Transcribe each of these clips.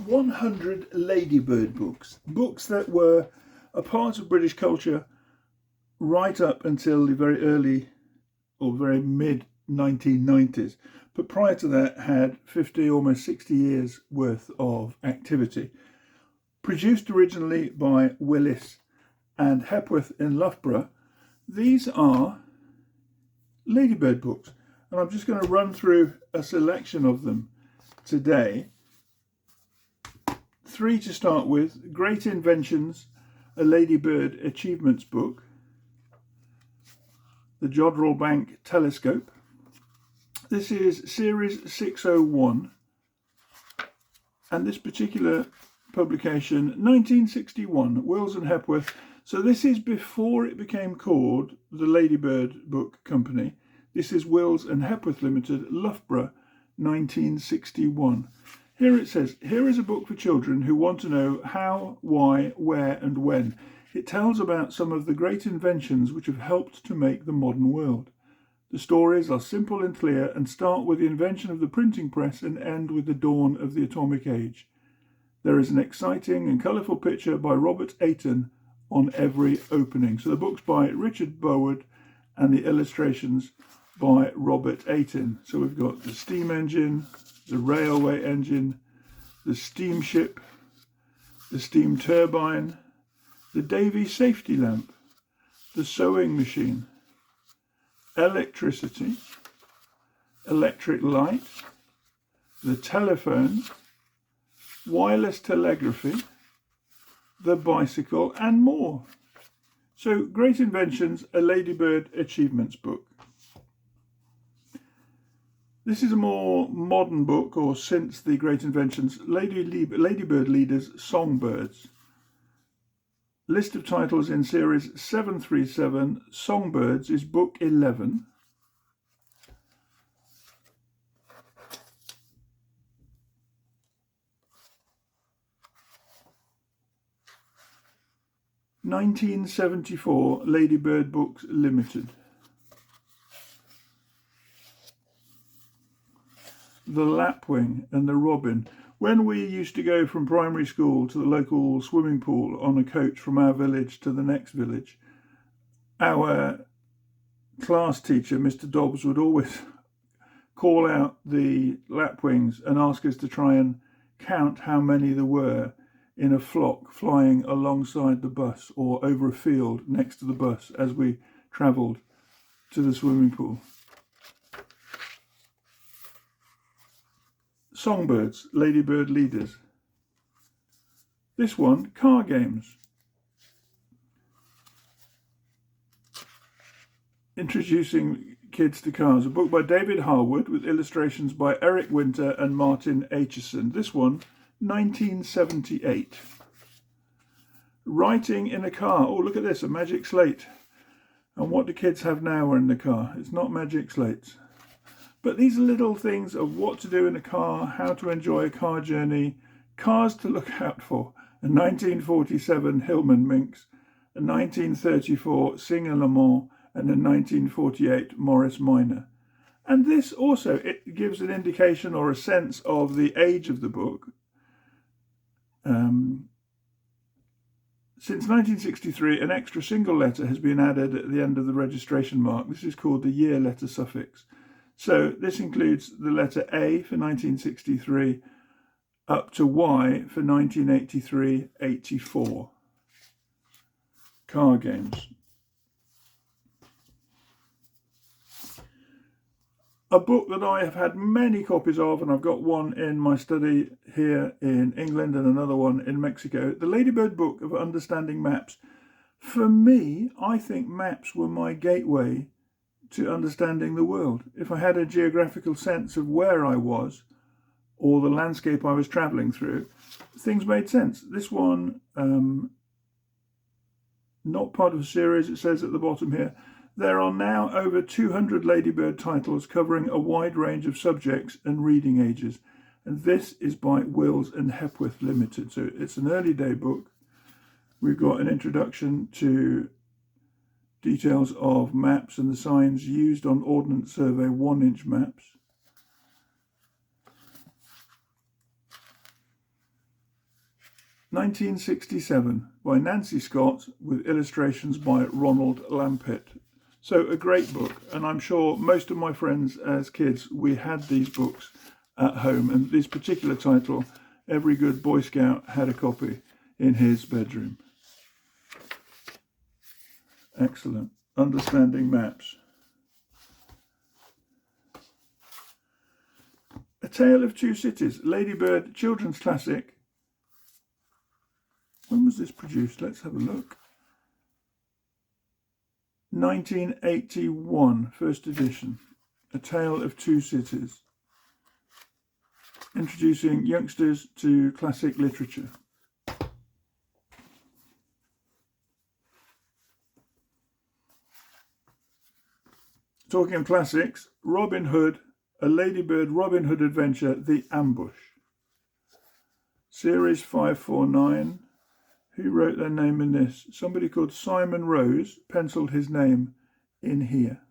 100 Ladybird books. Books that were a part of British culture right up until the very early or very mid 1990s. But prior to that had 50, almost 60 years worth of activity. Produced originally by Willis and Hepworth in Loughborough, these are Ladybird books. And I'm just going to run through a selection of them today. 3 to start with. Great Inventions, a Ladybird Achievements book. The Jodrell Bank Telescope. This is Series 601. And this particular publication, 1961, Wills and Hepworth. So this is before it became called the Ladybird Book Company. This is Wills and Hepworth Limited, Loughborough, 1961. Here it says, here is a book for children who want to know how, why, where and when. It tells about some of the great inventions which have helped to make the modern world. The stories are simple and clear and start with the invention of the printing press and end with the dawn of the atomic age. There is an exciting and colourful picture by Robert Ayton on every opening. So the book's by Richard Bowood and the illustrations by Robert Ayton. So we've got the steam engine, the railway engine, the steamship, the steam turbine, the Davy safety lamp, the sewing machine, electricity, electric light, the telephone, wireless telegraphy, the bicycle and more. So Great Inventions, a Ladybird Achievements book. This is a more modern book, or since the Great Inventions, Ladybird Leaders, Songbirds. List of titles in Series 737, Songbirds is book 11. (1974) Ladybird Books Limited. The Lapwing and the Robin. When we used to go from primary school to the local swimming pool on a coach from our village to the next village, our class teacher, Mr. Dobbs, would always call out the lapwings and ask us to try and count how many there were in a flock flying alongside the bus or over a field next to the bus as we travelled to the swimming pool. Songbirds, Ladybird Leaders. This one, Car Games. Introducing Kids to Cars, a book by David Harwood with illustrations by Eric Winter and Martin Aitchison. This one, 1978. Writing in a Car. Oh, look at this, a magic slate. And what do kids have now in the car? It's not magic slates. But these are little things of what to do in a car, how to enjoy a car journey, cars to look out for. A 1947 Hillman Minx, a 1934 Singer Le Mans, and a 1948 Morris Minor. And this also, it gives an indication or a sense of the age of the book. Since 1963, an extra single letter has been added at the end of the registration mark. This is called the year letter suffix. So this includes the letter A for 1963 up to Y for 1983-84. Car Games. A book that I have had many copies of, and I've got one in my study here in England and another one in Mexico. The Ladybird Book of Understanding Maps. For me, I think maps were my gateway to understanding the world. If I had a geographical sense of where I was or the landscape I was travelling through, things made sense. This one, not part of a series, it says at the bottom here, there are now over 200 Ladybird titles covering a wide range of subjects and reading ages. And this is by Wills and Hepworth Limited. So it's an early day book. We've got an introduction to details of maps and the signs used on Ordnance Survey 1-inch maps. 1967 by Nancy Scott with illustrations by Ronald Lampitt. So a great book, and I'm sure most of my friends as kids, we had these books at home, and this particular title, every good Boy Scout had a copy in his bedroom. Excellent. Understanding Maps. A Tale of Two Cities, Ladybird children's classic. When was this produced? Let's have a look. 1981, first edition. A Tale of Two Cities. Introducing youngsters to classic literature. Talking of classics, Robin Hood, a Ladybird Robin Hood adventure, The Ambush. Series 549. Who wrote their name in this? Somebody called Simon Rose penciled his name in here.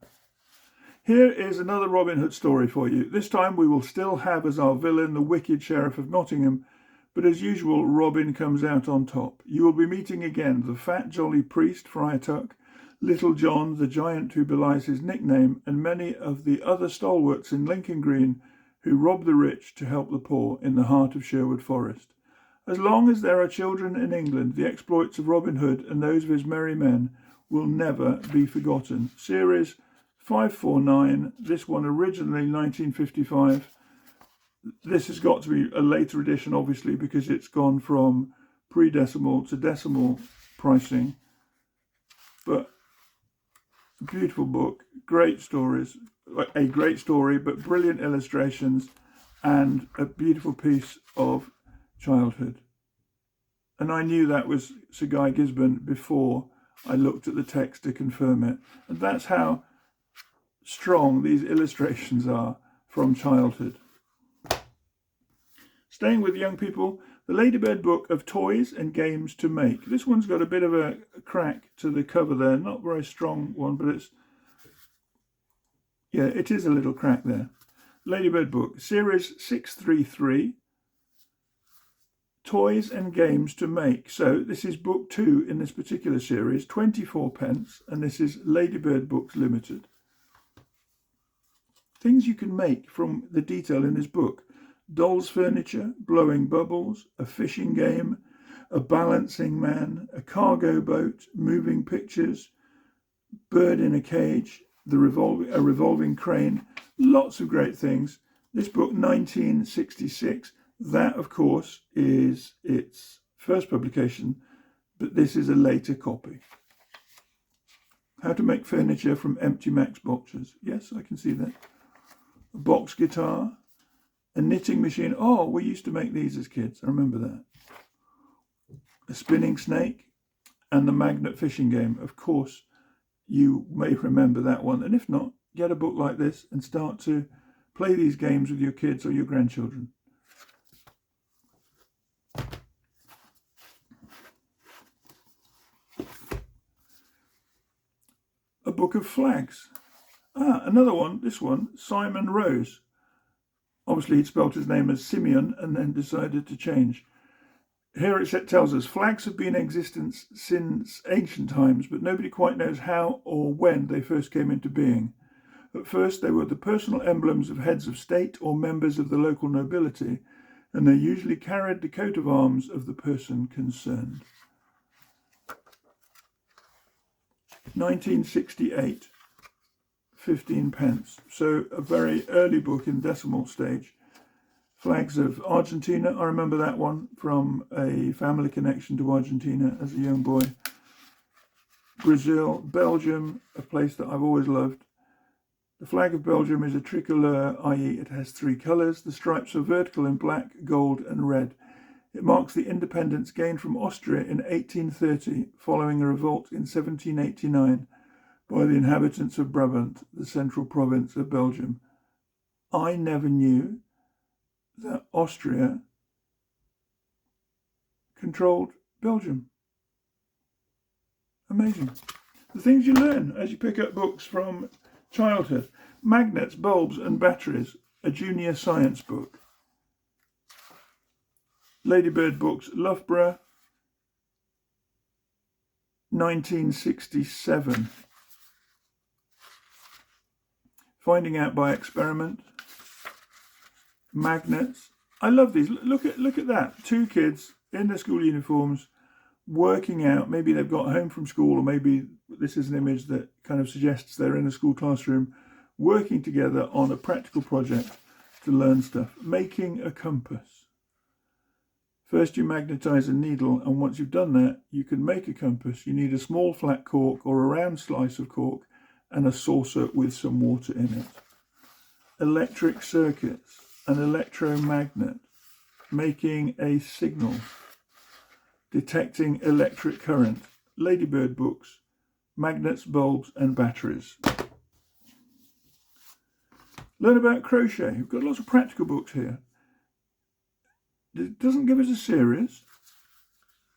Here is another Robin Hood story for you. This time we will still have as our villain the wicked Sheriff of Nottingham, but as usual Robin comes out on top. You will be meeting again the fat jolly priest Friar Tuck, Little John, the giant who belies his nickname, and many of the other stalwarts in Lincoln Green who rob the rich to help the poor in the heart of Sherwood Forest. As long as there are children in England, the exploits of Robin Hood and those of his merry men will never be forgotten. Series 549, this one originally 1955. This has got to be a later edition, obviously, because it's gone from pre-decimal to decimal pricing. But a beautiful book, great stories, a great story, but brilliant illustrations and a beautiful piece of childhood. And I knew that was Sir Guy Gisborne before I looked at the text to confirm it. And that's how strong these illustrations are from childhood. Staying with young people, the Ladybird book of toys and games to make. This one's got a bit of a crack to the cover there, not a very strong one, but it's, yeah, it is a little crack there. Ladybird book, series 633. Toys and games to make. So this is book 2 in this particular series, 24p, and this is Ladybird Books Limited. Things you can make from the detail in this book. Doll's furniture, blowing bubbles, a fishing game, a balancing man, a cargo boat, moving pictures, bird in a cage, a revolving crane, lots of great things. This book, 1966. That, of course, is its first publication, but this is a later copy. How to make furniture from empty Max boxes. Yes, I can see that. A box guitar, a knitting machine. Oh, we used to make these as kids. I remember that. A spinning snake and the magnet fishing game. Of course, you may remember that one. And if not, get a book like this and start to play these games with your kids or your grandchildren. A book of flags. Another one, this one, Simon Rose. Obviously he'd spelt his name as Simeon and then decided to change. Here it tells us, flags have been in existence since ancient times, but nobody quite knows how or when they first came into being. At first they were the personal emblems of heads of state or members of the local nobility, and they usually carried the coat of arms of the person concerned. 1968, 15p. So a very early book in decimal stage. Flags of Argentina, I remember that one from a family connection to Argentina as a young boy. Brazil, Belgium, a place that I've always loved. The flag of Belgium is a tricolor, i.e. it has 3 colours. The stripes are vertical in black, gold and red. It marks the independence gained from Austria in 1830, following a revolt in 1789 by the inhabitants of Brabant, the central province of Belgium. I never knew that Austria controlled Belgium. Amazing. The things you learn as you pick up books from childhood. Magnets, bulbs and batteries, a junior science book. Ladybird Books, Loughborough, 1967. Finding Out by Experiment. Magnets. I love these. Look at that. Two kids in their school uniforms working out. Maybe they've got home from school, or maybe this is an image that kind of suggests they're in a school classroom working together on a practical project to learn stuff. Making a compass. First you magnetize a needle, and once you've done that, you can make a compass. You need a small flat cork or a round slice of cork and a saucer with some water in it. Electric circuits. An electromagnet. Making a signal. Detecting electric current. Ladybird Books. Magnets, bulbs and batteries. Learn about crochet. We've got lots of practical books here. It doesn't give us a series.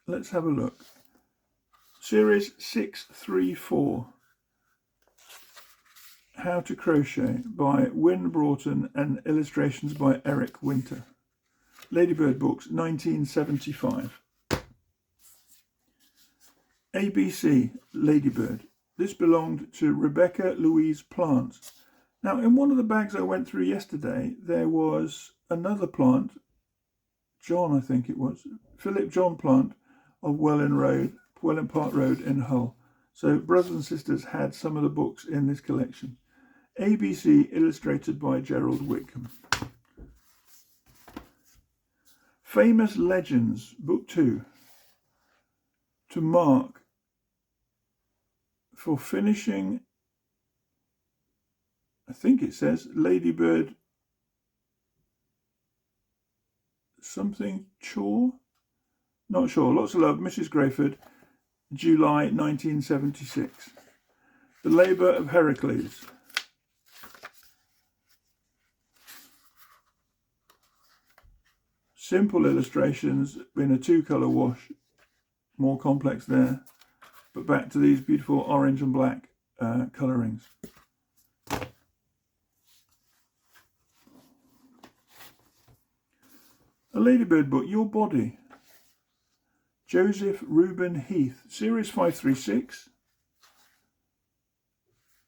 Let's have a look. Series 634. How to Crochet by Wynne Broughton and illustrations by Eric Winter. Ladybird Books, 1975. ABC, Ladybird. This belonged to Rebecca Louise Plant. Now, in one of the bags I went through yesterday, there was another plant, John, I think it was, Philip John Plant of Welland Park Road in Hull. So brothers and sisters had some of the books in this collection. ABC, illustrated by Gerald Whitcomb. Famous Legends, Book 2. To mark for finishing, I think it says Ladybird something chore? Not sure. Lots of love, Mrs. Grayford, July 1976. The Labour of Heracles. Simple illustrations in a two-colour wash, more complex there, but back to these beautiful orange and black colourings. A Ladybird book, Your Body. Joseph Reuben Heath, Series 536,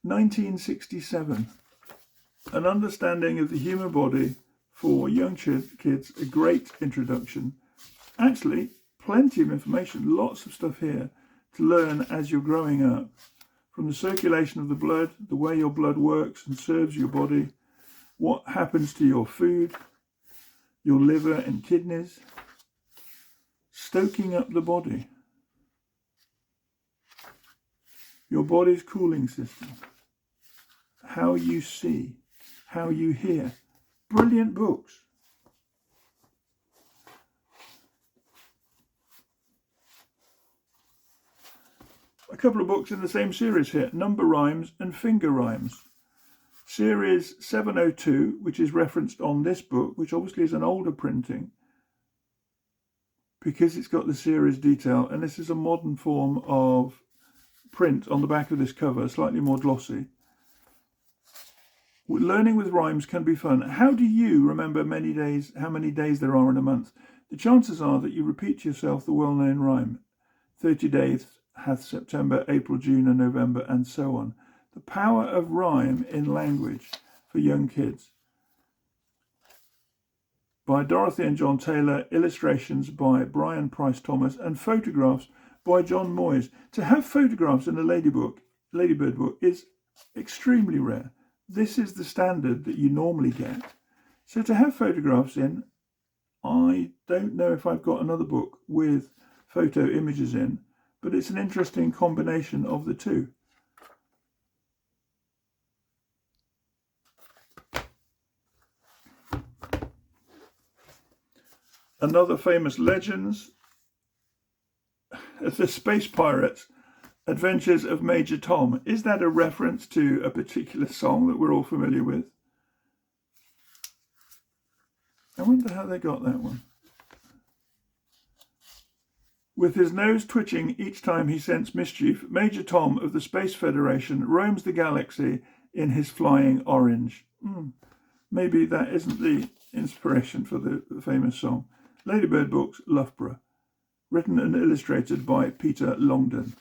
1967. An understanding of the human body for young kids, a great introduction. Actually, plenty of information, lots of stuff here to learn as you're growing up. From the circulation of the blood, the way your blood works and serves your body, what happens to your food, your liver and kidneys, stoking up the body, your body's cooling system, how you see, how you hear. Brilliant books. A couple of books in the same series here, Number Rhymes and Finger Rhymes. Series 702, which is referenced on this book, which obviously is an older printing, because it's got the series detail, and this is a modern form of print on the back of this cover, slightly more glossy. Learning with rhymes can be fun. How do you remember how many days there are in a month? The chances are that you repeat to yourself the well-known rhyme. 30 days hath September, April, June and November, and so on. The power of rhyme in language for young kids. By Dorothy and John Taylor, illustrations by Brian Price Thomas, and photographs by John Moyes. To have photographs in a Ladybird book is extremely rare. This is the standard that you normally get. So to have photographs in, I don't know if I've got another book with photo images in, but it's an interesting combination of the two. Another famous Legends, The Space Pirates, Adventures of Major Tom. Is that a reference to a particular song that we're all familiar with? I wonder how they got that one. With his nose twitching each time he scents mischief, Major Tom of the Space Federation roams the galaxy in his flying orange. Maybe that isn't the inspiration for the famous song. Ladybird Books, Loughborough. Written and illustrated by Peter Longden.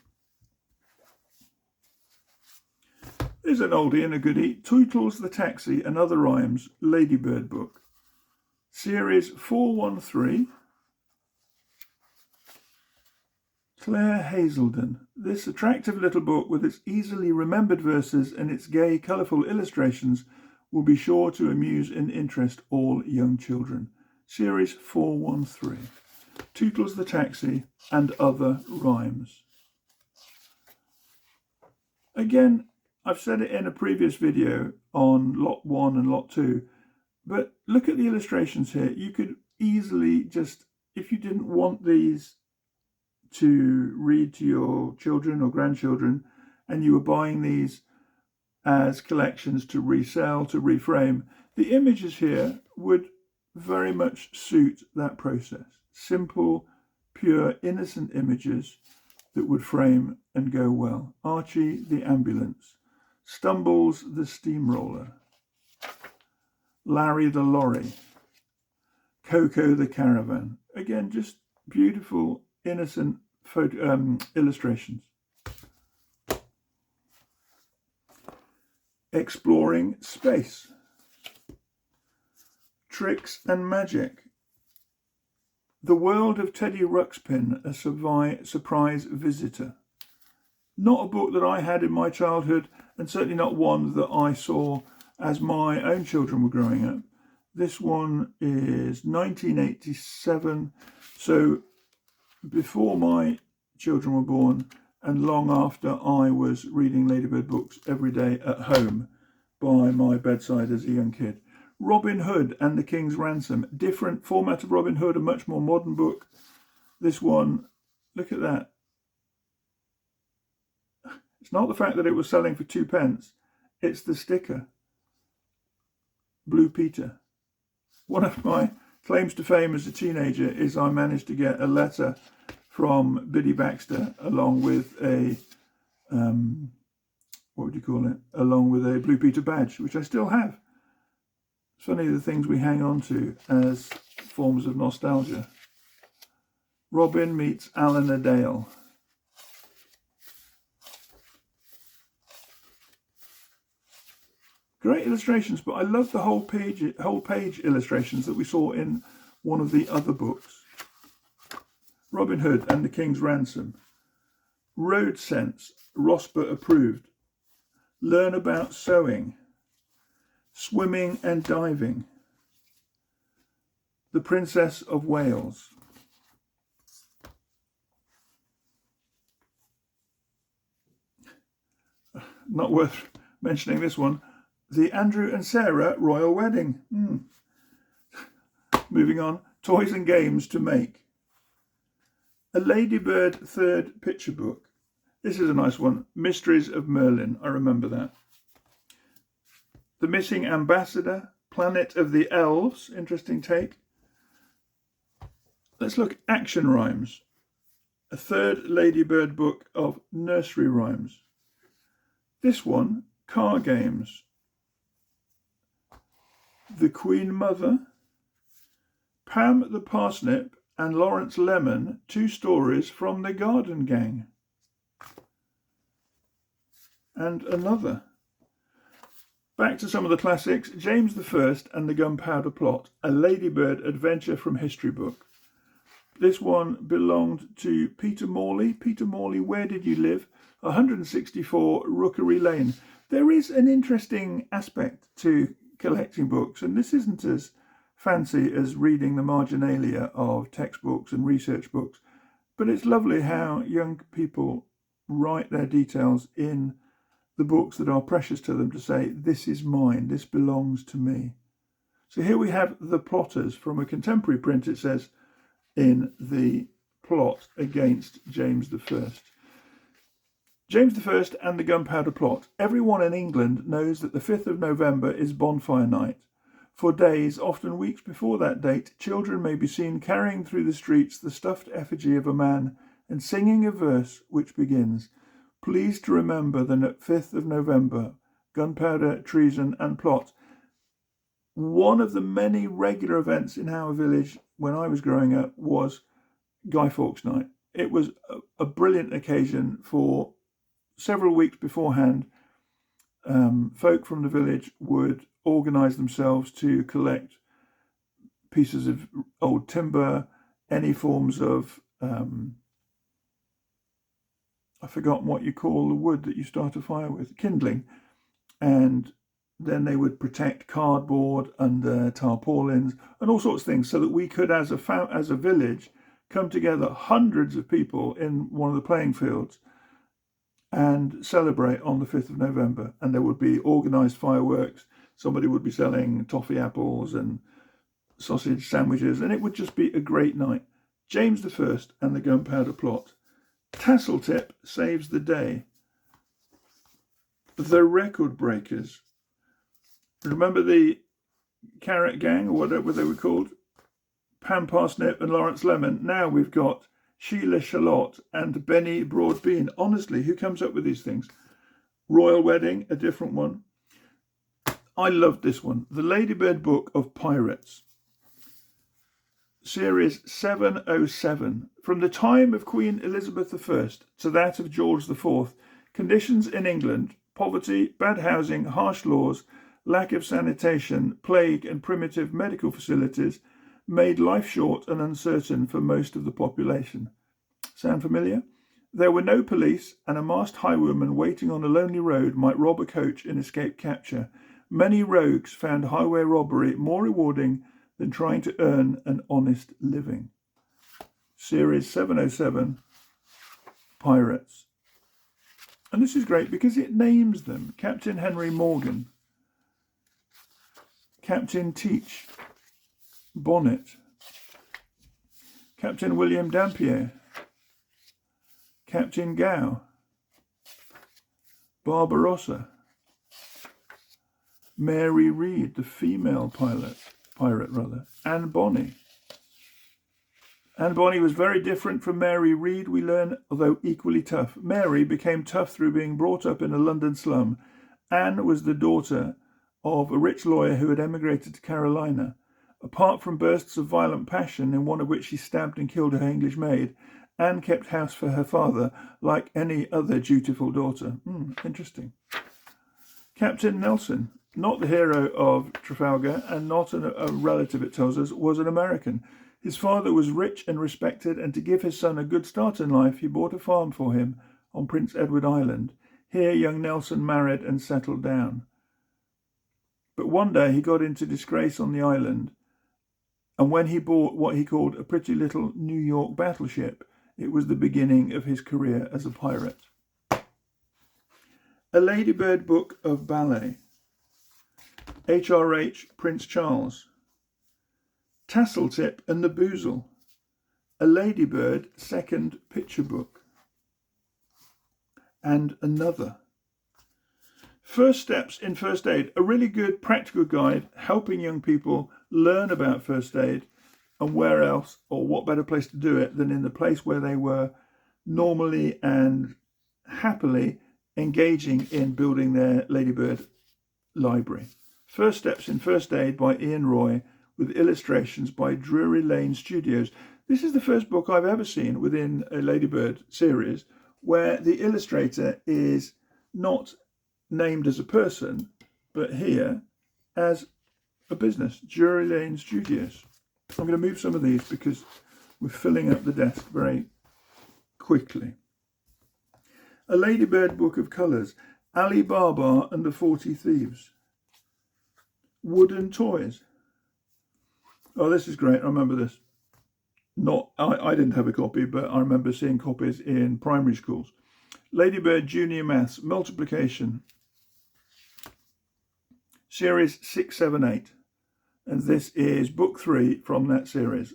There's an oldie and a goodie. Tootles the Taxi and Other Rhymes, Ladybird book. Series 413. Claire Hazelden. This attractive little book with its easily remembered verses and its gay, colourful illustrations will be sure to amuse and interest all young children. Series 413. Tootles the Taxi and Other Rhymes. Again, I've said it in a previous video on lot 1 and lot 2, but look at the illustrations here. You could easily just, if you didn't want these to read to your children or grandchildren, and you were buying these as collections to resell, to reframe, the images here would very much suit that process. Simple, pure, innocent images that would frame and go well. Archie the ambulance, Stumbles the steamroller, Larry the lorry, Coco the caravan. Again, just beautiful, innocent illustrations. Exploring space, Tricks and magic, The world of Teddy Ruxpin, a surprise visitor. Not a book that I had in my childhood, and certainly not one that I saw as my own children were growing up. This one is 1987, so before my children were born and long after I was reading Ladybird books every day at home by my bedside as a young kid. Robin Hood and the King's Ransom. Different format of Robin Hood, a much more modern book. This one, look at that. It's not the fact that it was selling for 2p, it's the sticker. Blue Peter. One of my claims to fame as a teenager is I managed to get a letter from Biddy Baxter along with a, what would you call it? Along with a Blue Peter badge, which I still have. It's funny the things we hang on to as forms of nostalgia. Robin meets Alan Adale. Great illustrations, but I love the whole page illustrations that we saw in one of the other books. Robin Hood and the King's Ransom. Road Sense, Rosper approved. Learn about sewing. Swimming and diving. The Princess of Wales. Not worth mentioning this one. The Andrew and Sarah Royal Wedding. Moving on. Toys and Games to Make. A Ladybird third picture book. This is a nice one. Mysteries of Merlin. I remember that. The Missing Ambassador. Planet of the Elves. Interesting take. Let's look at Action Rhymes. A third Ladybird book of nursery rhymes. This one, Car Games. The Queen Mother. Pam the Parsnip and Lawrence Lemon, 2 stories from the Garden Gang. And another. Back to some of the classics. James I and the Gunpowder Plot, a Ladybird adventure from history book. This one belonged to Peter Morley. Peter Morley, Where Did You Live? 164 Rookery Lane. There is an interesting aspect to collecting books, and this isn't as fancy as reading the marginalia of textbooks and research books, but it's lovely how young people write their details in the books that are precious to them to say, this is mine, this belongs to me. So here we have The Plotters from a contemporary print. It says, in the plot against James I. James I and the Gunpowder Plot. Everyone in England knows that the 5th of November is bonfire night. For days, often weeks before that date, children may be seen carrying through the streets the stuffed effigy of a man and singing a verse which begins, "Please to remember the 5th of November, gunpowder, treason and plot." One of the many regular events in our village when I was growing up was Guy Fawkes Night. It was a brilliant occasion for several weeks beforehand. folk from the village would organise themselves to collect pieces of old timber, any forms of, I've forgotten what you call the wood that you start a fire with, kindling. And then they would protect cardboard under tarpaulins and all sorts of things, so that we could, as a village, come together, hundreds of people in one of the playing fields, and celebrate on the 5th of November. And there would be organised fireworks. Somebody would be selling toffee apples and sausage sandwiches, and it would just be a great night. James I and the Gunpowder Plot. Tassletip saves the day. The Record Breakers. Remember the Carrot Gang, or whatever they were called? Pam Parsnip and Lawrence Lemon. Now we've got Sheila, Shallot and Benny Broadbean. Honestly, who comes up with these things? Royal Wedding, a different one. I loved this one. The Ladybird Book of Pirates. Series 707. From the time of Queen Elizabeth I to that of George IV, conditions in England, poverty, bad housing, harsh laws, lack of sanitation, plague and primitive medical facilities made life short and uncertain for most of the population. Sound familiar? There were no police, and a masked highwayman waiting on a lonely road might rob a coach and escape capture. Many rogues found highway robbery more rewarding than trying to earn an honest living. Series 707, Pirates. And this is great because it names them. Captain Henry Morgan, Captain Teach Bonnet, Captain William Dampier, Captain Gow, Barbarossa, Mary Read, the female pirate, Anne Bonny. Anne Bonny was very different from Mary Read, we learn, although equally tough. Mary became tough through being brought up in a London slum. Anne was the daughter of a rich lawyer who had emigrated to Carolina. Apart from bursts of violent passion, in one of which she stabbed and killed her English maid, Anne kept house for her father like any other dutiful daughter. Interesting. Captain Nelson, not the hero of Trafalgar and not a relative, it tells us, was an American. His father was rich and respected, and to give his son a good start in life, he bought a farm for him on Prince Edward Island. Here young Nelson married and settled down. But one day he got into disgrace on the island, and when he bought what he called a pretty little New York battleship, it was the beginning of his career as a pirate. A Ladybird Book of Ballet. H.R.H. Prince Charles. Tassletip and the Boozle. A Ladybird second picture book. And another. First Steps in First Aid, a really good practical guide helping young people learn about first aid, and where else, or what better place to do it than in the place where they were normally and happily engaging in building their Ladybird library. First Steps in First Aid by Ian Roy, with illustrations by Drury Lane Studios. This is the first book I've ever seen within a Ladybird series where the illustrator is not named as a person, but here as a business, Drury Lane Studios. I'm going to move some of these because we're filling up the desk very quickly. A Ladybird Book of Colours. Ali Baba and the 40 Thieves. Wooden Toys. Oh, this is great. I remember this. I didn't have a copy, but I remember seeing copies in primary schools. Ladybird Junior Maths, Multiplication. Series 678. And this is book 3 from that series.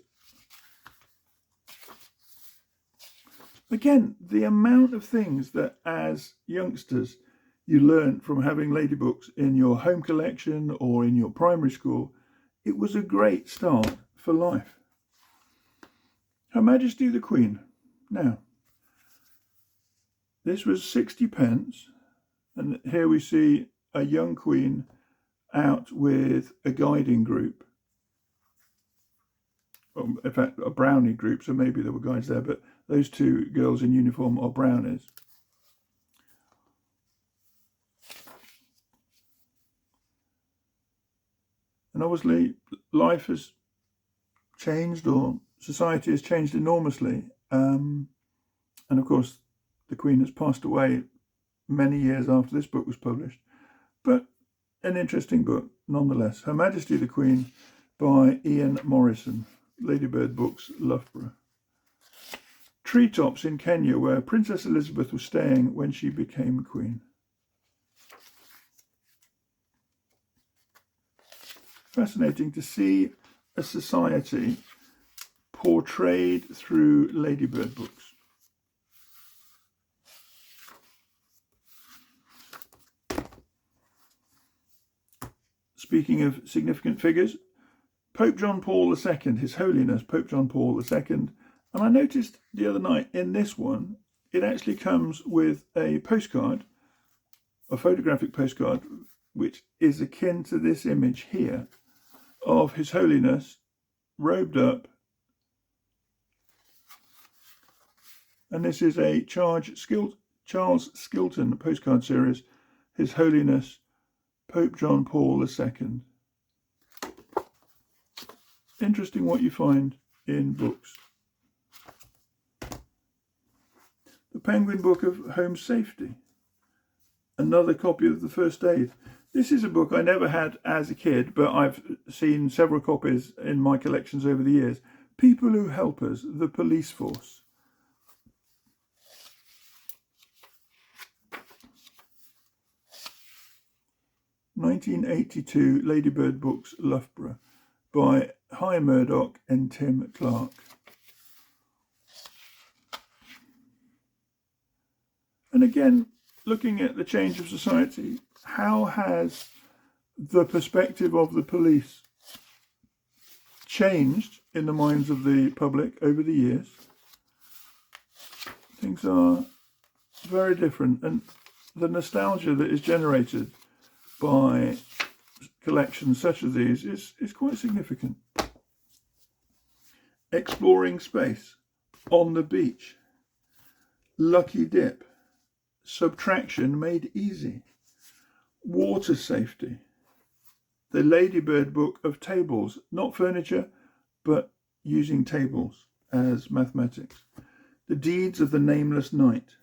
Again, the amount of things that as youngsters you learn from having Ladybooks in your home collection or in your primary school, it was a great start for life. Her Majesty the Queen. Now, this was 60p, and here we see a young queen out with a guiding group. Well, in fact, a brownie group, so maybe there were guides there, but those two girls in uniform are brownies. And obviously life has changed, or society has changed enormously. And of course, the Queen has passed away many years after this book was published. But an interesting book, nonetheless. Her Majesty the Queen by Ian Morrison, Ladybird Books, Loughborough. Treetops in Kenya, where Princess Elizabeth was staying when she became Queen. Fascinating to see a society portrayed through Ladybird Books. Speaking of significant figures, Pope John Paul II, His Holiness Pope John Paul II, and I noticed the other night in this one, it actually comes with a postcard, a photographic postcard, which is akin to this image here of His Holiness robed up. And this is a Charles Skilton postcard series, His Holiness Pope John Paul II. Interesting what you find in books. The Penguin Book of Home Safety. Another copy of the First Aid. This is a book I never had as a kid, but I've seen several copies in my collections over the years. People Who Help Us, the Police Force. (1982) Ladybird Books, Loughborough, by Hi Murdoch and Tim Clark. And again, looking at the change of society, how has the perspective of the police changed in the minds of the public over the years? Things are very different, and the nostalgia that is generated by collections such as these is quite significant. Exploring Space, On the Beach, Lucky Dip, Subtraction Made Easy, Water Safety, the Ladybird Book of Tables, not furniture, but using tables as mathematics, The Deeds of the Nameless Knight.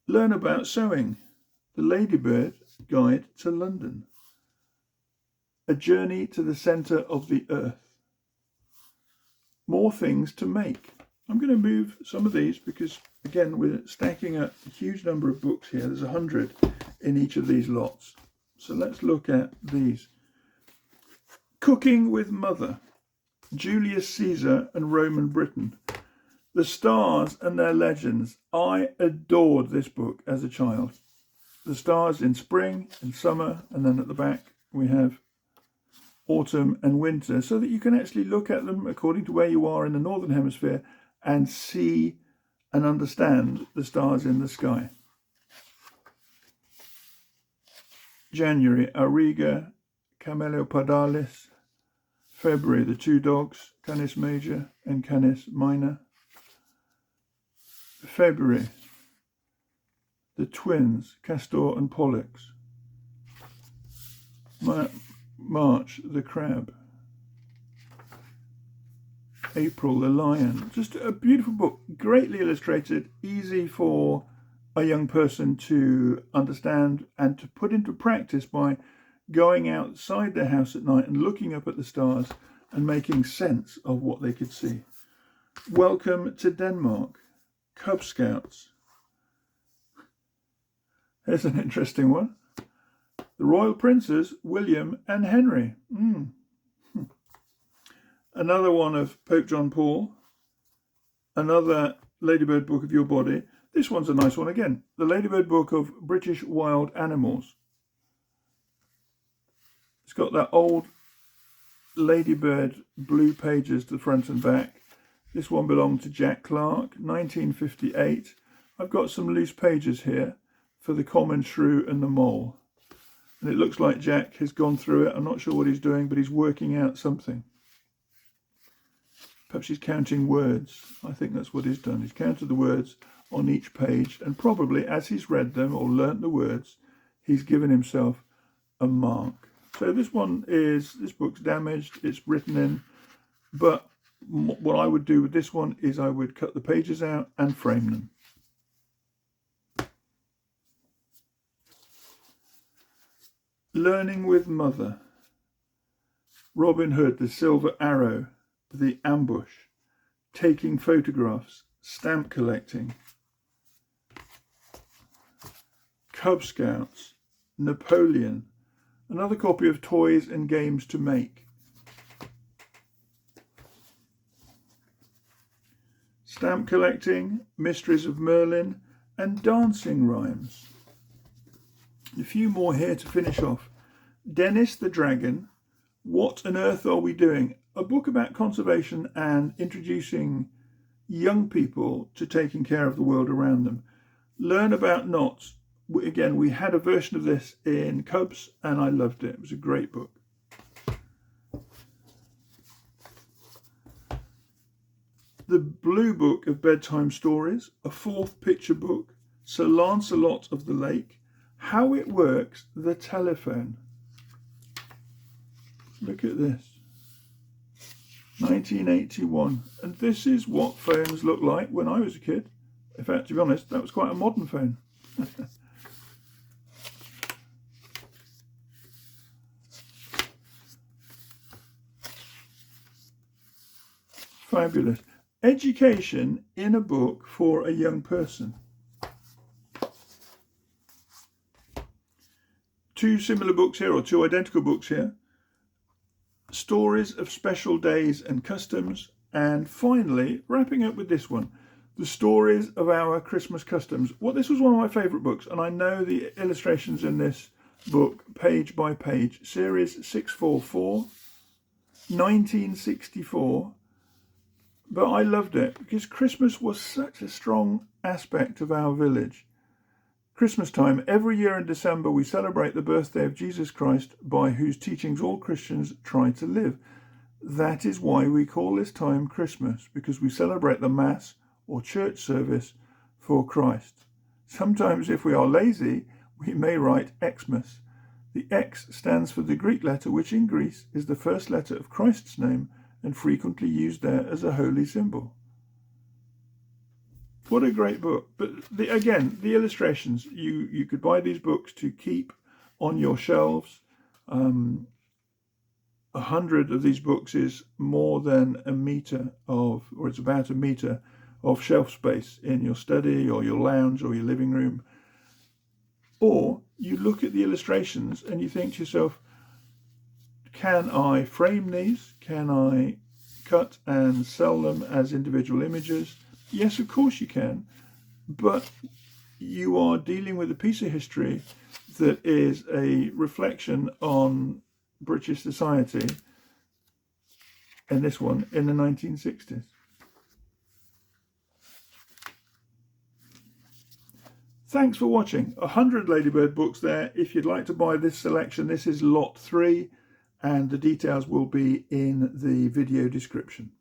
Learn about sewing, the Ladybird Guide to London, A Journey to the Centre of the Earth, More Things to Make. I'm going to move some of these because, again, we're stacking up a huge number of books here. There's 100 in each of these lots. So let's look at these. Cooking with Mother, Julius Caesar and Roman Britain, The Stars and Their Legends. I adored this book as a child. The stars in spring and summer, and then at the back we have autumn and winter, so that you can actually look at them according to where you are in the Northern Hemisphere and see and understand the stars in the sky. January, Auriga, Camelopardalis. February, the two dogs, Canis Major and Canis Minor. February, the twins, Castor and Pollux. March, the crab. April, the lion. Just a beautiful book, greatly illustrated, easy for a young person to understand and to put into practice by going outside their house at night and looking up at the stars and making sense of what they could see. Welcome to Denmark, Cub Scouts. Here's an interesting one. The Royal Princes, William and Henry. Another one of Pope John Paul. Another Ladybird Book of Your Body. This one's a nice one again. The Ladybird Book of British Wild Animals. It's got that old Ladybird blue pages to the front and back. This one belonged to Jack Clark, 1958. I've got some loose pages here for the Common Shrew and the Mole. And it looks like Jack has gone through it. I'm not sure what he's doing, but he's working out something. Perhaps he's counting words. I think that's what he's done. He's counted the words on each page, and probably as he's read them or learnt the words, he's given himself a mark. So this book's damaged, it's written in, but what I would do with this one is I would cut the pages out and frame them. Learning with Mother. Robin Hood, the Silver Arrow, the Ambush, Taking Photographs, Stamp Collecting, Cub Scouts, Napoleon, another copy of Toys and Games to Make, Stamp Collecting, Mysteries of Merlin, and Dancing Rhymes. A few more here to finish off. Dennis the Dragon, What on Earth Are We Doing? A book about conservation and introducing young people to taking care of the world around them. Learn about knots. Again, we had a version of this in Cubs and I loved it. It was a great book. The Blue Book of Bedtime Stories, a 4th picture book, Sir Lancelot of the Lake, How It Works, the Telephone. Look at this. 1981. And this is what phones looked like when I was a kid. In fact, to be honest, that was quite a modern phone. Fabulous. Education in a book for a young person. 2 similar books here, or 2 identical books here. Stories of Special Days and Customs. And finally, wrapping up with this one, The Stories of Our Christmas Customs. Well, this was one of my favourite books, and I know the illustrations in this book, page by page. Series 644, 1964. But I loved it because Christmas was such a strong aspect of our village. Christmas time, every year in December, we celebrate the birthday of Jesus Christ, by whose teachings all Christians try to live. That is why we call this time Christmas, because we celebrate the Mass or church service for Christ. Sometimes, if we are lazy, we may write Xmas. The X stands for the Greek letter, which in Greece is the first letter of Christ's name and frequently used there as a holy symbol. What a great book. But again, the illustrations, you could buy these books to keep on your shelves. 100 of these books is more than a metre of, or it's about a metre of shelf space in your study or your lounge or your living room. Or you look at the illustrations and you think to yourself, can I frame these? Can I cut and sell them as individual images? Yes, of course you can, but you are dealing with a piece of history that is a reflection on British society, and this one in the 1960s. Thanks for watching. 100 Ladybird books there. If you'd like to buy this selection, this is lot 3, and the details will be in the video description.